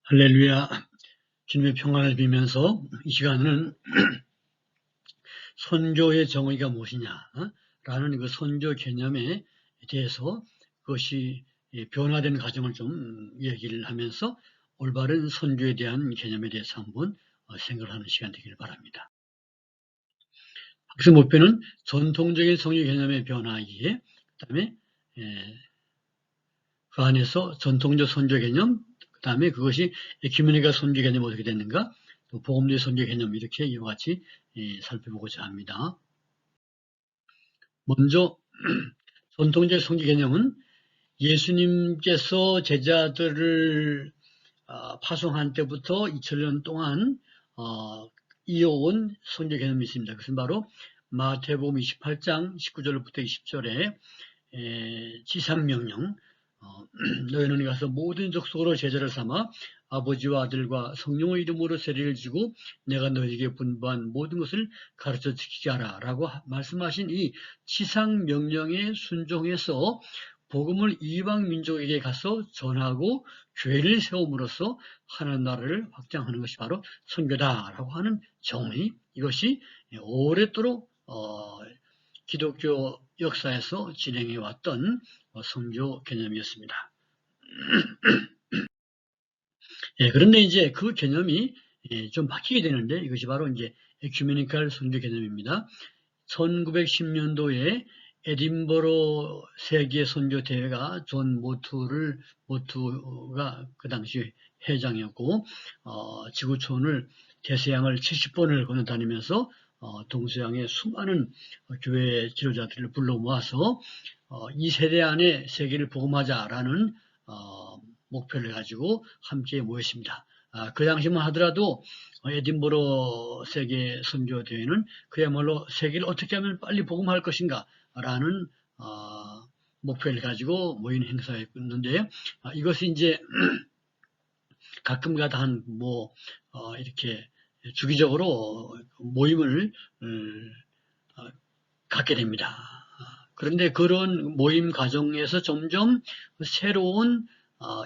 할렐루야. 주님의 평안을 빌면서 이 시간은 선교의 정의가 무엇이냐 라는 그 선교 개념에 대해서 그것이 변화된 과정을 좀 얘기를 하면서 올바른 선교에 대한 개념에 대해서 한번 생각하는 시간 되기를 바랍니다. 학습 목표는 전통적인 선교 개념의 변화이기에 그 다음에 그 안에서 전통적 선교 개념, 그 다음에 그것이 에큐메니컬 선교 개념이 어떻게 됐는가, 또 복음주의 선교 개념, 이렇게 이와 같이 살펴보고자 합니다. 먼저 전통적 선교 개념은 예수님께서 제자들을 파송한 때부터 2000년 동안 이어온 선교 개념이 있습니다. 그것은 바로 마태복음 28장 19절부터 20절에 지상명령, 너희는 가서 모든 족속으로 제자를 삼아 아버지와 아들과 성령의 이름으로 세례를 주고 내가 너희에게 분부한 모든 것을 가르쳐 지키게 하라 라고 말씀하신 이 지상명령에 순종해서 복음을 이방 민족에게 가서 전하고 교회를 세움으로써 하나님 나라를 확장하는 것이 바로 선교다라고 하는 정의, 이것이 오랫도록 기독교 역사에서 진행해 왔던 선교 개념이었습니다. 그런데 이제 그 개념이 좀 바뀌게 되는데 이것이 바로 이제 에큐메니컬 선교 개념입니다. 1910년도에 에딘버러 세계 선교 대회가 존 모투가 그 당시 회장이었고 지구촌을 대서양을 70번을 건너 다니면서 동서양의 수많은 교회 지도자들을 불러 모아서 이 세대 안에 세계를 복음하자라는 목표를 가지고 함께 모였습니다. 그 당시만 하더라도 에딘버러 세계 선교 대회는 그야말로 세계를 어떻게 하면 빨리 복음할 것인가 라는 목표를 가지고 모인 행사였는데 이것이 이제 가끔가다 이렇게 주기적으로 모임을 갖게 됩니다. 그런데 그런 모임 과정에서 점점 새로운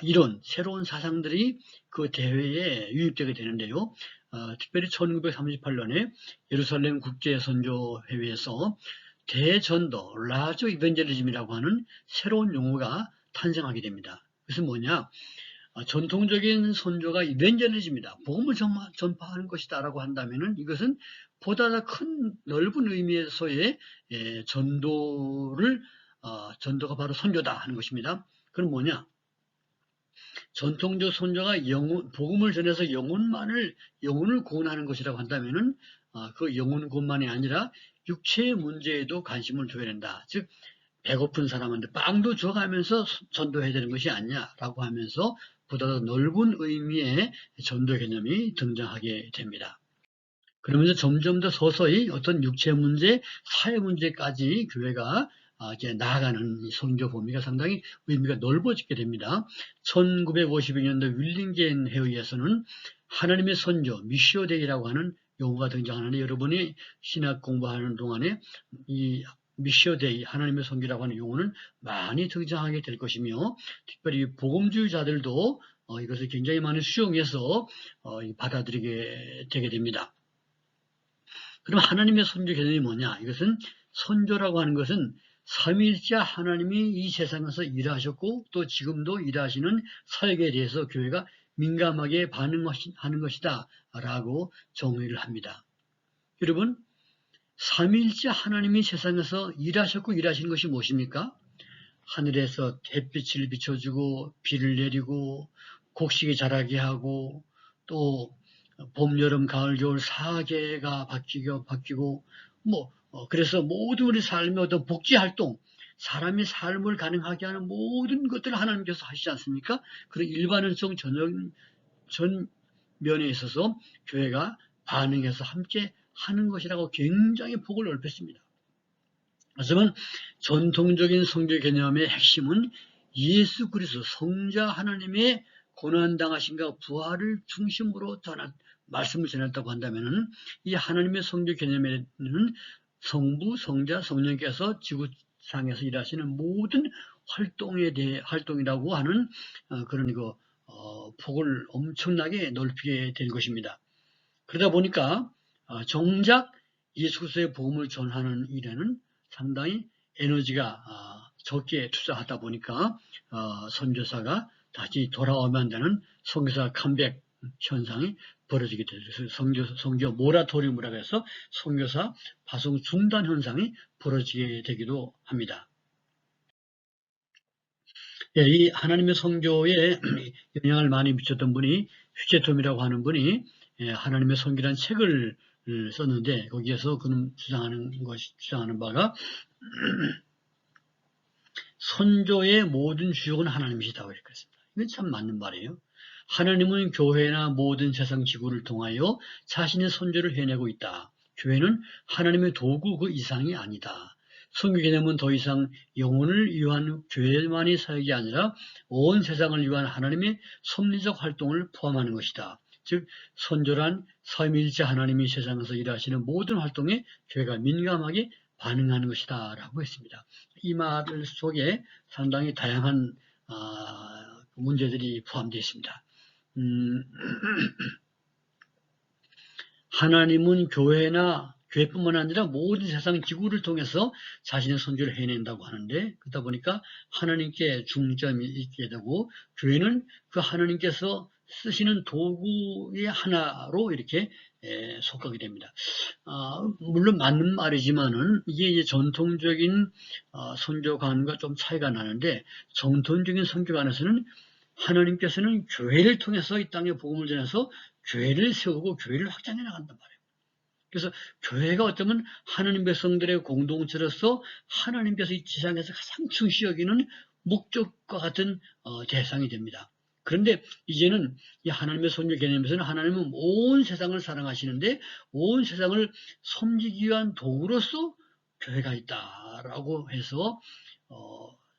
이론, 새로운 사상들이 그 대회에 유입되게 되는데요. 특별히 1938년에 예루살렘 국제선교회의에서 대전도, 라저 이벤젤리즘이라고 하는 새로운 용어가 탄생하게 됩니다. 그것은 뭐냐? 전통적인 선교가 이벤젤리즘이다, 복음을 전파하는 것이다 라고 한다면은 이것은 보다 더 큰 넓은 의미에서의 전도가 바로 선교다 하는 것입니다. 그럼 뭐냐? 전통적 선교가 복음을 전해서 영혼을 구원하는 것이라고 한다면은 그 영혼 구원만이 아니라 육체의 문제에도 관심을 줘야 된다. 즉 배고픈 사람한테 빵도 줘가면서 전도해야 되는 것이 아니냐라고 하면서 보다 더 넓은 의미의 전도 개념이 등장하게 됩니다. 그러면서 점점 더 서서히 어떤 육체 문제, 사회 문제까지 교회가 이제 나아가는 선교 범위가 상당히 의미가 넓어지게 됩니다. 1952년도 윌링겐 회의에서는 하나님의 선교, 미시오 데이라고 하는 용어가 등장하는데 여러분이 신학 공부하는 동안에 이 미시오 데이, 하나님의 선교라고 하는 용어는 많이 등장하게 될 것이며 특별히 복음주의자들도 이것을 굉장히 많이 수용해서 받아들이게 되게 됩니다. 그럼 하나님의 선교 개념이 뭐냐? 이것은 선교라고 하는 것은 삼위일체 하나님이 이 세상에서 일하셨고 또 지금도 일하시는 사역에 대해서 교회가 민감하게 반응하는 것이다 라고 정의를 합니다. 여러분, 삼위일체 하나님이 세상에서 일하셨고 일하시는 것이 무엇입니까? 하늘에서 햇빛을 비춰주고 비를 내리고 곡식이 자라게 하고 또 봄, 여름, 가을, 겨울 4계가 바뀌고 그래서 모든 우리 삶의 어떤 복지 활동, 사람의 삶을 가능하게 하는 모든 것들을 하나님께서 하시지 않습니까? 그런 일반성 전 면에 있어서 교회가 반응해서 함께 하는 것이라고 굉장히 폭을 넓혔습니다. 하지만 전통적인 선교 개념의 핵심은 예수 그리스도 성자 하나님의 고난당하심과 부활을 중심으로 말씀을 전했다고 한다면 이 하나님의 선교 개념에는 성부, 성자, 성령께서 지구상에서 일하시는 모든 활동이라고 하는 그런 폭을 엄청나게 넓히게 된 것입니다. 그러다 보니까 정작 예수 그리스도의 복음을 전하는 일에는 상당히 에너지가 적게 투자하다 보니까 선교사가 다시 돌아오면 안 되는 선교사 컴백 현상이 벌어지게 되죠. 선교 모라토리움이라고 해서 선교사 파송 중단 현상이 벌어지게 되기도 합니다. 예, 이 하나님의 선교에 영향을 많이 미쳤던 분이 휴제톰이라고 하는 분이 하나님의 선교라는 책을 썼는데 거기에서 그는 주장하는 바가 선교의 모든 주역은 하나님이시다고 그랬습니다. 이건 참 맞는 말이에요. 하나님은 교회나 모든 세상 지구를 통하여 자신의 선교를 해내고 있다. 교회는 하나님의 도구 그 이상이 아니다. 선교 개념은 더 이상 영혼을 위한 교회만의 사역이 아니라 온 세상을 위한 하나님의 섭리적 활동을 포함하는 것이다. 즉 선교란 삼위일체 하나님이 세상에서 일하시는 모든 활동에 교회가 민감하게 반응하는 것이다 라고 했습니다. 이 말 속에 상당히 다양한 문제들이 포함되어 있습니다. 하나님은 교회뿐만 아니라 모든 세상 지구를 통해서 자신의 선교를 해낸다고 하는데 그러다 보니까 하나님께 중점이 있게 되고 교회는 그 하나님께서 쓰시는 도구의 하나로 이렇게 속하게 됩니다. 물론 맞는 말이지만은 이게 이제 전통적인 선교관과 좀 차이가 나는데 전통적인 선교관에서는 하나님께서는 교회를 통해서 이 땅에 복음을 전해서 교회를 세우고 교회를 확장해 나간단 말이에요. 그래서 교회가 어쩌면 하나님 백성들의 공동체로서 하나님께서 이 지상에서 가장 중시 여기는 목적과 같은 대상이 됩니다. 그런데 이제는 이 하나님의 선교 개념에서는 하나님은 온 세상을 사랑하시는데 온 세상을 섬기기 위한 도구로서 교회가 있다라고 해서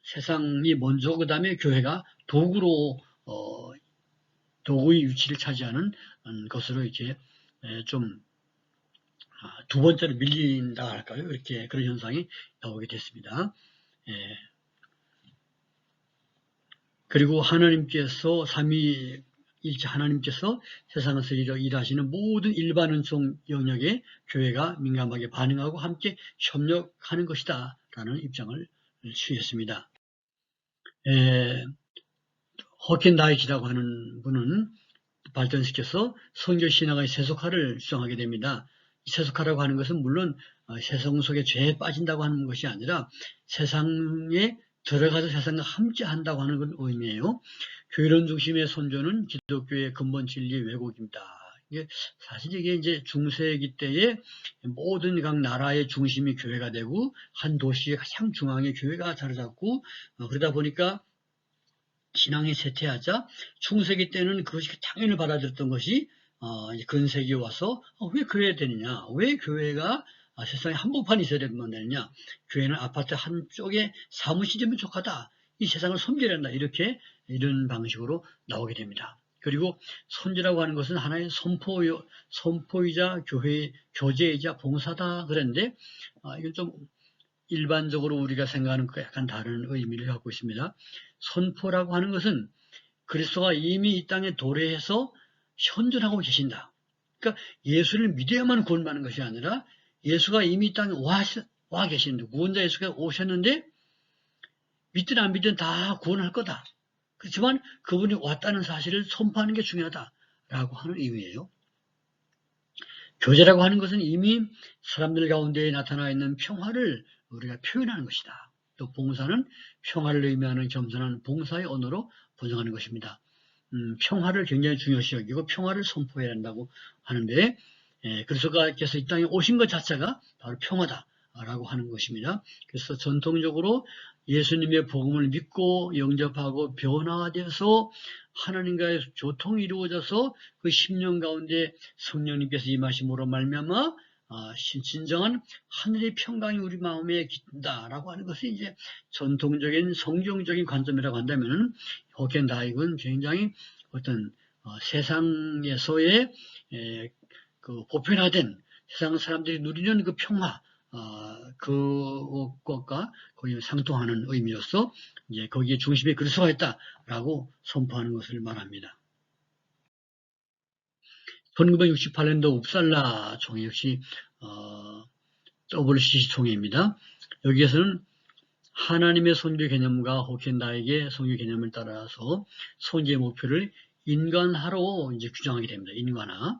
세상이 먼저 그 다음에 교회가 도구로 도구의 위치를 차지하는 것으로 이렇게 좀 두 번째로 밀린다 할까요? 이렇게 그런 현상이 나오게 됐습니다. 그리고 하나님께서 삼위일체 하나님께서 세상에서 일하시는 모든 일반 은총 영역에 교회가 민감하게 반응하고 함께 협력하는 것이다 라는 입장을 취했습니다. 허켄다이치라고 하는 분은 발전시켜서 선교신학의 세속화를 주장하게 됩니다. 이 세속화라고 하는 것은 물론 세상 속에 죄에 빠진다고 하는 것이 아니라 세상에 들어가서 세상과 함께 한다고 하는 건 의미예요. 교회론 중심의 선교는 기독교의 근본 진리의 왜곡입니다. 사실 이게 이제 중세기 때에 모든 각 나라의 중심이 교회가 되고 한 도시의 가장 중앙에 교회가 자리 잡고 그러다 보니까 신앙이 쇠퇴하자 중세기 때는 그것이 당연히 받아들였던 것이 근세기에 와서 왜 그래야 되느냐, 왜 교회가 세상에 한복판이 있어야 되느냐, 교회는 아파트 한쪽에 사무실이면 족하다, 이 세상을 섬겨야 된다, 이런 방식으로 나오게 됩니다. 그리고 선지라고 하는 것은 하나의 선포이자 교제이자 봉사다 그랬는데 이건 좀 일반적으로 우리가 생각하는 것과 약간 다른 의미를 갖고 있습니다. 선포라고 하는 것은 그리스도가 이미 이 땅에 도래해서 현존하고 계신다. 그러니까 예수를 믿어야만 구원받는 것이 아니라 예수가 이미 이 땅에 와 계시는데 구원자 예수가 오셨는데 믿든 안 믿든 다 구원할 거다. 그렇지만 그분이 왔다는 사실을 선포하는 게 중요하다라고 하는 의미예요. 교제라고 하는 것은 이미 사람들 가운데 나타나 있는 평화를 우리가 표현하는 것이다. 또 봉사는 평화를 의미하는 겸손한 봉사의 언어로 번역하는 것입니다. 평화를 굉장히 중요시 여기고 평화를 선포해야 한다고 하는데 그리스도께서 이 땅에 오신 것 자체가 바로 평화다라고 하는 것입니다. 그래서 전통적으로 예수님의 복음을 믿고 영접하고 변화되어서 하나님과의 교통이 이루어져서 그 10년 가운데 성령님께서 임하심으로 말미암아 진정한 하늘의 평강이 우리 마음에 깃든다라고 하는 것이 이제 전통적인 성경적인 관점이라고 한다면 호켄다이크는 굉장히 어떤 세상에서의 그 보편화된 세상 사람들이 누리는 그 평화, 그것과 거의 상통하는 의미로서 이제 거기에 중심에 그리스도가 있다라고 선포하는 것을 말합니다. 1968년도 웁살라 총회 역시 WCC 총회입니다. 여기에서는 하나님의 선교 개념과 호켄다에게 선교 개념을 따라서 선교의 목표를 인간화로 이제 규정하게 됩니다. 인간화.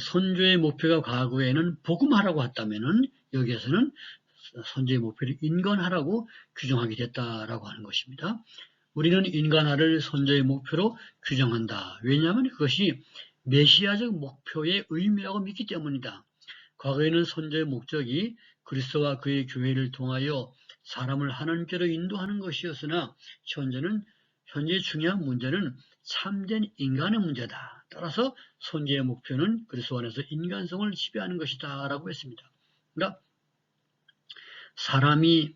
선교의 목표가 과거에는 복음화라고 했다면은 여기에서는 선교의 목표를 인간화라고 규정하게 됐다라고 하는 것입니다. 우리는 인간화를 선교의 목표로 규정한다. 왜냐하면 그것이 메시아적 목표의 의미라고 믿기 때문이다. 과거에는 선교의 목적이 그리스도와 그의 교회를 통하여 사람을 하나님께로 인도하는 것이었으나 현재 중요한 문제는 참된 인간의 문제다. 따라서 선교의 목표는 그리스도 안에서 인간성을 지배하는 것이다 라고 했습니다. 그러니까 사람이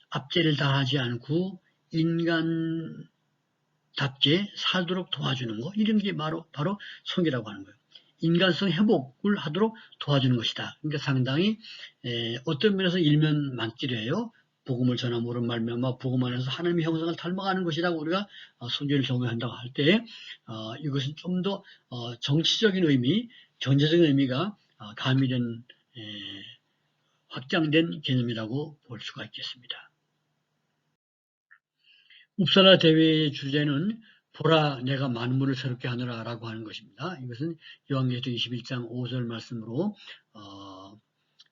압제를 다하지 않고 인간답게 살도록 도와주는 것, 이런 게 바로 선교라고 하는 거예요. 인간성 회복을 하도록 도와주는 것이다. 그러니까 상당히 어떤 면에서 일면만길이에요. 복음을 전함으로 말미암아 복음 안에서 하나님의 형상을 닮아가는 것이라고 우리가 선교를 정의한다고 할 때 이것은 좀 더 정치적인 의미, 경제적인 의미가 가미된 확장된 개념이라고 볼 수가 있겠습니다. 웁살라 대회의 주제는 보라 내가 만물을 새롭게 하느라 라고 하는 것입니다. 이것은 요한계시록 21장 5절 말씀으로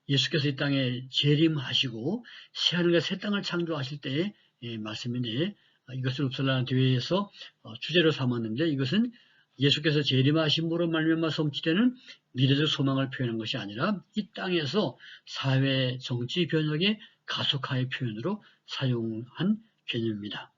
예수께서 이 땅에 재림하시고 새하늘과 새 땅을 창조하실 때의 말씀인데 이것을 웁살라 대회에서 주제로 삼았는데 이것은 예수께서 재림하심으로 말미암아 성취되는 미래적 소망을 표현한 것이 아니라 이 땅에서 사회 정치 변혁의 가속화의 표현으로 사용한 개념입니다.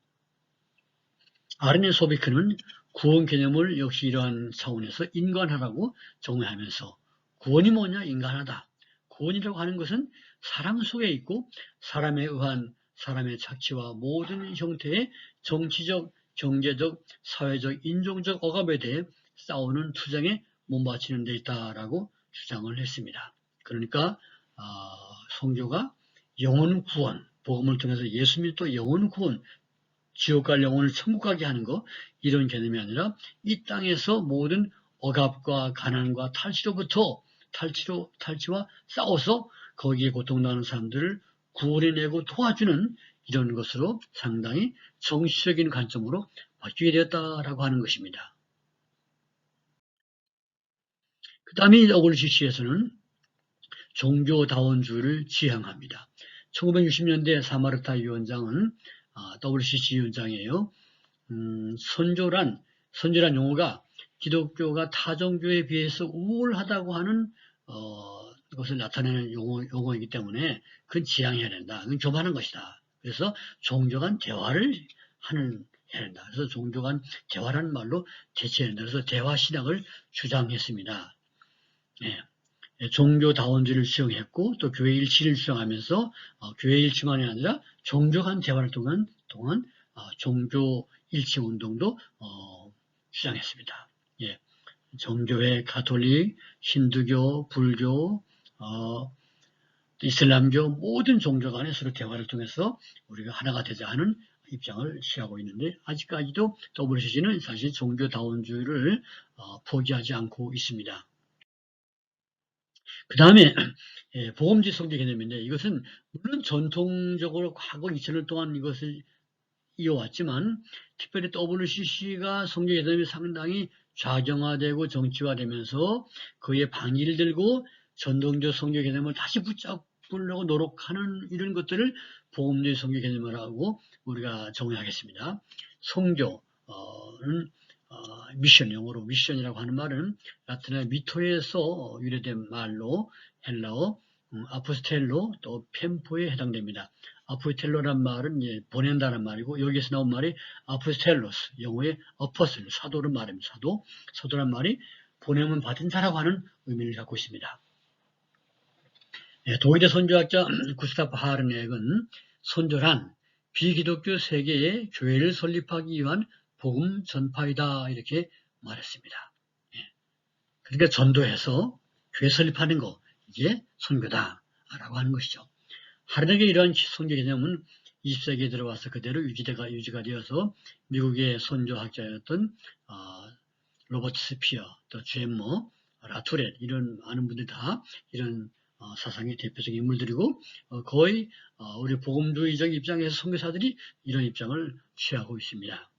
아르네 소비크는 구원 개념을 역시 이러한 차원에서 인간화라고 정의하면서 구원이 뭐냐? 인간하다. 구원이라고 하는 것은 사랑 속에 있고 사람에 의한 사람의 착취와 모든 형태의 정치적, 경제적, 사회적, 인종적 억압에 대해 싸우는 투쟁에 못바치는 데 있다라고 주장을 했습니다. 그러니까 성교가 영혼 구원, 복음을 통해서 예수 믿고 영혼 구원, 지옥 갈 영혼을 천국 가게 하는 것, 이런 개념이 아니라 이 땅에서 모든 억압과 가난과 탈취와 싸워서 거기에 고통당하는 사람들을 구원해내고 도와주는 이런 것으로 상당히 정치적인 관점으로 바뀌게 되었다라고 하는 것입니다. 그 다음에 WCC에서는 종교다원주의를 지향합니다. 1960년대 사마르타 위원장은 WCC 위원장이에요. 선조란 용어가 기독교가 타종교에 비해서 우월하다고 하는 것을 나타내는 용어이기 때문에 그건 지향해야 된다. 그건 교만한 것이다. 그래서 종교 간 대화를 해야 된다. 그래서 종교 간 대화라는 말로 대체해야 된다. 그래서 대화신학을 주장했습니다. 종교다원주의를 수용했고 또 교회 일치를 주장하면서 교회 일치만이 아니라 종교 간 대화를 통한 종교 일치 운동도 주장했습니다. 정교회, 가톨릭, 힌두교, 불교, 이슬람교 모든 종교 간에 서로 대화를 통해서 우리가 하나가 되자 하는 입장을 취하고 있는데 아직까지도 WCC는 사실 종교다원주의를 포기하지 않고 있습니다. 그 다음에 복음주의 성교 개념인데 이것은 물론 전통적으로 과거 2000년 동안 이것을 이어왔지만 특별히 WCC가 성교 개념이 상당히 좌경화되고 정치화되면서 그의 방위를 들고 전통적 성교 개념을 다시 붙잡으려고 노력하는 이런 것들을 복음주의 성교 개념이라고 우리가 정의하겠습니다. 성교는 미션, 영어로 미션이라고 하는 말은 라틴어 미토에서 유래된 말로 헬라어 아포스텔로 또 펜포에 해당됩니다. 아포스텔로란 말은 보낸다는 말이고 여기에서 나온 말이 아포스텔로스, 영어의 어퍼슬, 사도를 말합니다. 사도란 말이 보냄은 받은 자라고 하는 의미를 갖고 있습니다. 독일의 선교학자 구스타프 하르넥은 선교란 비기독교 세계에 교회를 설립하기 위한 복음 전파이다 이렇게 말했습니다. 그러니까 전도해서 교회 설립하는 거 이게 선교다. 라고 하는 것이죠. 하르넥의 이러한 선교 개념은 20세기에 들어와서 그대로 유지가 되어서 미국의 선교학자였던 로버트 스피어, 또 제머, 라투렛 이런 많은 분들이 다 이런 사상의 대표적인 인물들이고 거의 우리 복음주의적 입장에서 선교사들이 이런 입장을 취하고 있습니다.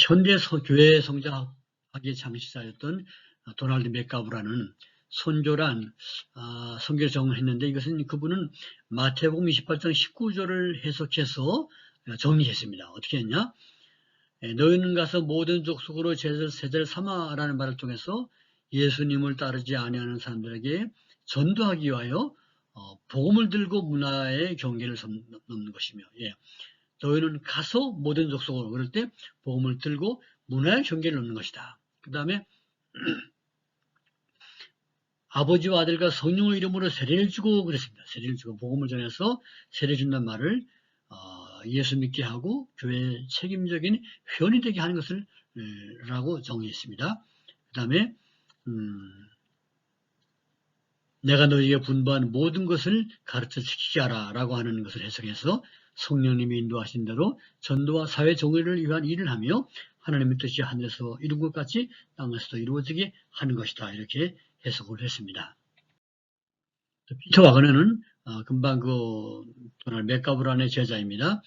현대 교회 성장학의 창시자였던 도널드 맥가브라는 선교란 선교를 정했는데 이것은 그분은 마태복음 28장 19절을 해석해서 정리했습니다. 어떻게 했냐? 너희는 가서 모든 족속으로 제자를 삼아라는 말을 통해서 예수님을 따르지 아니하는 사람들에게 전도하기 위하여 복음을 들고 문화의 경계를 넘는 것이며, 너희는 가서 모든 족속으로 그럴 때 복음을 들고 문화의 경계를 넘는 것이다. 그 다음에 아버지와 아들과 성령의 이름으로 세례를 주고 그랬습니다. 세례를 주고 복음을 전해서 세례 준다는 말을 예수 믿게 하고 교회의 책임적인 회원이 되게 하는 것을 라고 정의했습니다. 그 다음에 내가 너희에게 분부한 모든 것을 가르쳐 지키게 하라 라고 하는 것을 해석해서 성령님이 인도하신 대로 전도와 사회 정의를 위한 일을 하며 하나님의 뜻이 하늘에서 이룬 것 같이 땅에서도 이루어지게 하는 것이다. 이렇게 해석을 했습니다. 피터 와그너는 금방 도널드 맥가브란의 제자입니다.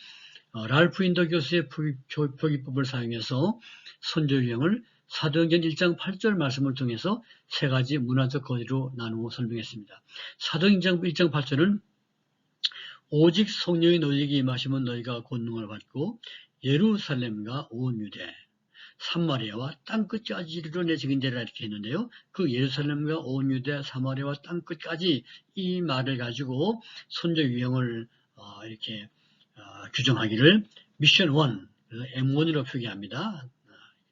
랄프 인더 교수의 표기법을 사용해서 선조 유형을 사도행전 1장 8절 말씀을 통해서 세 가지 문화적 거리로 나누어 설명했습니다. 사도행전 1장 8절은 오직 성령이 너희에게 임하시면 너희가 권능을 받고 예루살렘과 온 유대, 사마리아와 땅끝까지 이르러 내 증인되리라 이렇게 했는데요. 그 예루살렘과 온 유대, 사마리아와 땅끝까지 이 말을 가지고 선조 유형을 이렇게 규정하기를 미션 1, M1으로 표기합니다.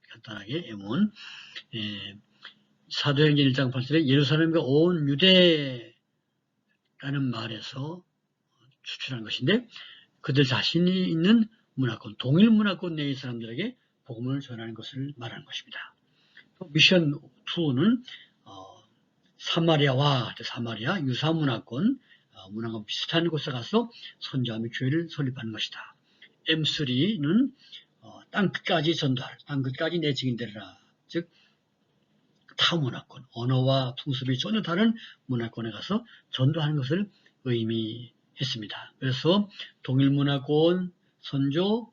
간단하게 M1. 사도행전 1장 8절에 예루살렘과 온 유대라는 말에서 추출한 것인데 그들 자신이 있는 문화권, 동일 문화권 내의 사람들에게 복음을 전하는 것을 말하는 것입니다. 또 미션 2는 사마리아, 유사 문화권, 문화가 비슷한 곳에 가서 선교하며 교회를 설립하는 것이다. M3는 땅끝까지 전도할, 땅끝까지 내 증인되리라. 즉 타 문화권, 언어와 풍습이 전혀 다른 문화권에 가서 전도하는 것을 의미했습니다. 그래서 동일 문화권 선교,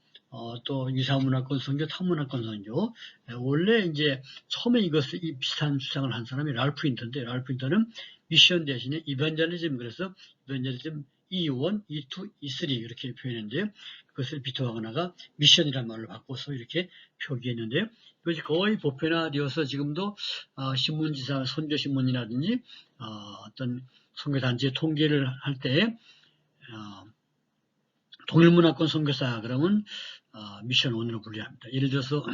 또 유사 문화권 선교, 타 문화권 선교. 원래 이제 처음에 이 비슷한 주장을 한 사람이 랄프 인터인데, 랄프 인터는 미션 대신에 이벤젤리즘, 그래서 이벤젤리즘 E1, E2, E3 이렇게 표현했는데요. 그것을 피터 와그너가 미션이라는 말로 바꿔서 이렇게 표기했는데요. 그것이 거의 보편화되어서 지금도 신문지사, 선교신문이라든지 어떤 선교단체 통계를 할 때 동일문화권 선교사 그러면 미션 1으로 분류합니다. 예를 들어서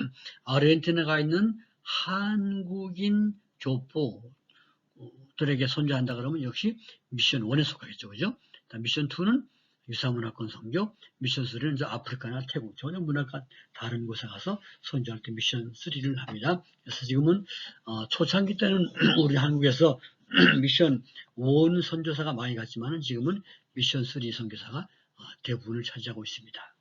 아르헨티나가 있는 한국인 교포들에게 선교한다 그러면 역시 미션 1에 속하겠죠. 그죠? 미션 2는 유사문화권 선교, 미션 3는 이제 아프리카나 태국, 전혀 문화가 다른 곳에 가서 선교할 때 미션 3를 합니다. 그래서 지금은 초창기 때는 우리 한국에서 미션 1 선교사가 많이 갔지만 지금은 미션 3 선교사가 대부분을 차지하고 있습니다.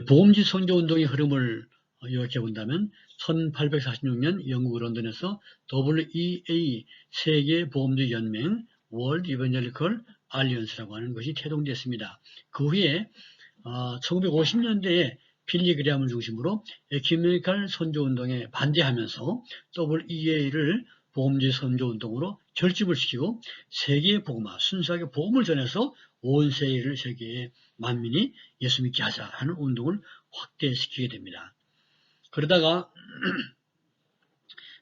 복음지 선교운동의 흐름을 요약해 본다면 1846년 영국 런던에서 WEA 세계 복음지 연맹 월드 이벤젤리컬 알리언스라고 하는 것이 태동됐습니다. 그 후에 1950년대에 빌리 그레함을 중심으로 에큐메니컬 선교운동에 반대하면서 WEA를 복음지 선교운동으로 결집을 시키고 세계의 복음화, 순수하게 복음을 전해서 온 세계의 만민이 예수 믿게 하자 하는 운동을 확대시키게 됩니다. 그러다가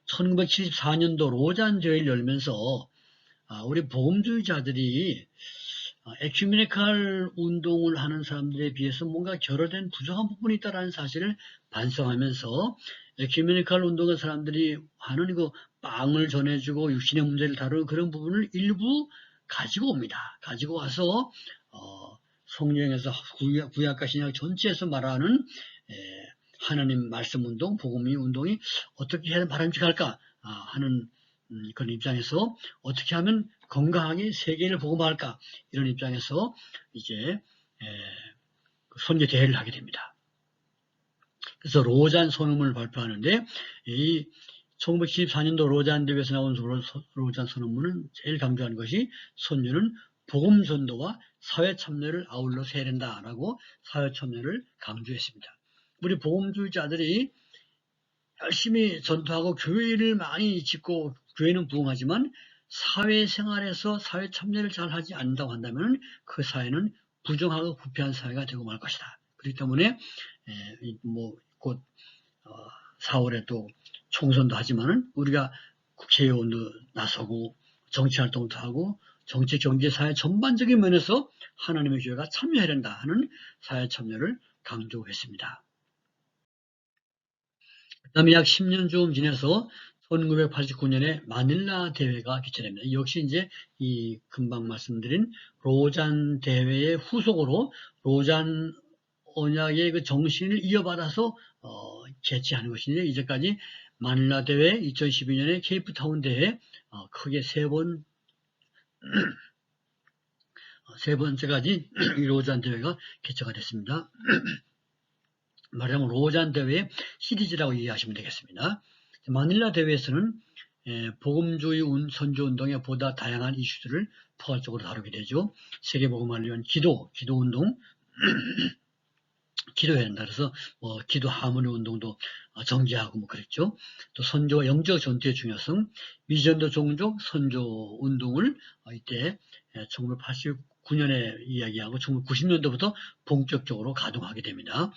1974년도 로잔 대회를 열면서 우리 복음주의자들이 에큐메니컬 운동을 하는 사람들에 비해서 뭔가 결여된 부족한 부분이 있다는 사실을 반성하면서 에큐메니컬 운동의 사람들이 하는 이거 빵을 전해주고 육신의 문제를 다루는 그런 부분을 일부 가지고 옵니다. 가지고 와서 성경에서 구약과 신약 전체에서 말하는 하나님 말씀 운동, 복음의 운동이 어떻게 해야 바람직할까 하는 그런 입장에서 어떻게 하면 건강하게 세계를 복음할까 이런 입장에서 이제 선교 대회를 하게 됩니다. 그래서 로잔 선언문을 발표하는데 이 1974년도 로잔 대회에서 나온 로잔 선언문은 제일 강조하는 것이 선교는 복음 전도와 사회 참여를 아울러 해야 된다라고 사회 참여를 강조했습니다. 우리 복음주의자들이 열심히 전도하고 교회를 많이 짓고 교회는 부흥하지만 사회생활에서 사회 참여를 잘 하지 않는다고 한다면 그 사회는 부정하고 부패한 사회가 되고 말 것이다. 그렇기 때문에 곧 4월에 또 총선도 하지만은 우리가 국회의원도 나서고 정치활동도 하고 정치, 경제, 사회 전반적인 면에서 하나님의 교회가 참여해야 된다 하는 사회 참여를 강조했습니다. 그 다음에 약 10년 좀 지나서 1989년에 마닐라 대회가 개최됩니다. 역시 이제 이 금방 말씀드린 로잔 대회의 후속으로 로잔 언약의 그 정신을 이어받아서 개최하는 것인데 이제까지 마닐라 대회, 2012년에 케이프타운 대회 크게 세 번째까지 이 로잔 대회가 개최가 됐습니다. 말하자면 로잔 대회의 시리즈라고 이해하시면 되겠습니다. 마닐라 대회에서는 복음주의 선교운동의 보다 다양한 이슈들을 포괄적으로 다루게 되죠. 세계복음화를 위한 기도운동, 기도해야 한다. 그래서 기도 하모니 운동도 정지하고 그랬죠. 또 선교와 영적 전투의 중요성, 미전도 종족 선교 운동을 이때 1989년에 이야기하고 1990년도부터 본격적으로 가동하게 됩니다.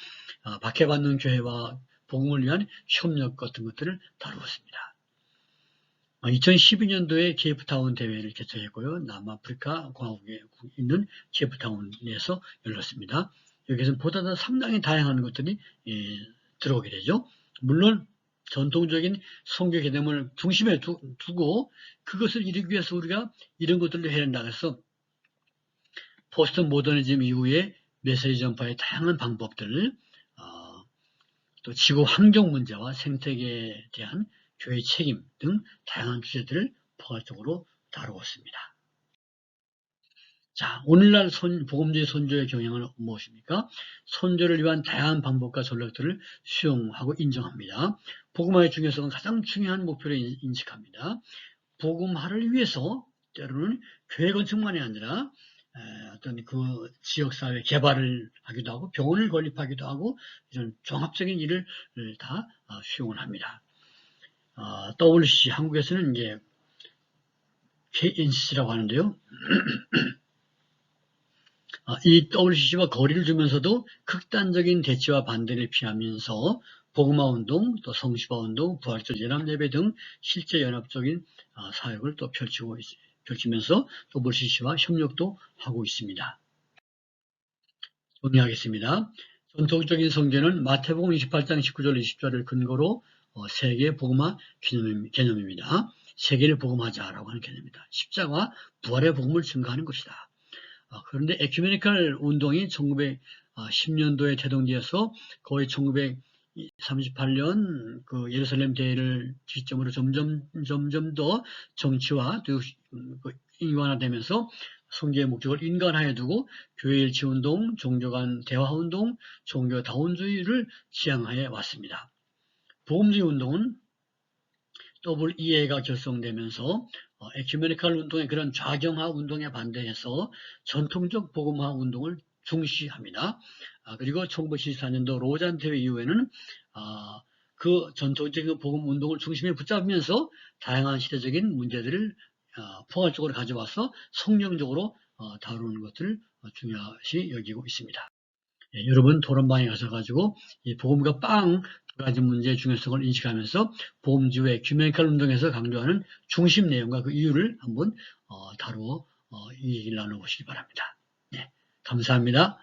박해받는 교회와 복음을 위한 협력 같은 것들을 다루었습니다. 2012년도에 케이프타운 대회를 개최했고요. 남아프리카 공화국에 있는 케이프타운에서 열렸습니다. 여기서는 보다 더 상당히 다양한 것들이 들어오게 되죠. 물론 전통적인 선교 개념을 중심에 두고 그것을 이루기 위해서 우리가 이런 것들을 해야 된다. 그래서 포스트 모더니즘 이후에 메시지 전파의 다양한 방법들, 또 지구 환경 문제와 생태계에 대한 교회 책임 등 다양한 주제들을 포괄적으로 다루었습니다. 자, 오늘날 복음주의 선조의 경향은 무엇입니까? 선조를 위한 다양한 방법과 전략들을 수용하고 인정합니다. 복음화의 중요성은 가장 중요한 목표로 인식합니다. 복음화를 위해서 때로는 교회 건축만이 아니라 어떤 그 지역사회 개발을 하기도 하고 병원을 건립하기도 하고 이런 종합적인 일을 다 수용을 합니다. WCC 한국에서는 이제 KNCC라고 하는데요. 이 WCC와 거리를 두면서도 극단적인 대치와 반대를 피하면서 복음화 운동, 또 성시화 운동, 부활절 연합 예배 등 실제 연합적인 사역을 또 펼치면서 WCC와 협력도 하고 있습니다. 정리하겠습니다. 전통적인 성경은 마태복음 28장 19절 20절을 근거로 세계 복음화 개념입니다. 세계를 복음하자라고 하는 개념입니다. 십자가와 부활의 복음을 증거하는 것이다. 그런데 에큐메니컬 운동이 1910년도에 태동되어서 거의 1938년 그 예루살렘 대회를 기점으로 점점 더 정치화 또 인간화되면서 선교의 목적을 인간화해 두고 교회 일치 운동, 종교 간 대화 운동, 종교 다원주의를 지향해 왔습니다. 복음주의 운동은 WEA가 결성되면서 에큐메니컬 운동의 그런 좌경화 운동에 반대해서 전통적 복음화 운동을 중시합니다. 그리고 1974년도 로잔 대회 이후에는 그 전통적인 복음 운동을 중심에 붙잡으면서 다양한 시대적인 문제들을 포괄적으로 가져와서 성령적으로 다루는 것을 중요시 여기고 있습니다. 여러분 토론방에 가셔가지고 이 복음과 빵 두 가지 문제의 중요성을 인식하면서 복음주의 에큐메니컬 운동에서 강조하는 중심 내용과 그 이유를 한번 다루어 이 얘기를 나눠보시기 바랍니다. 네, 감사합니다.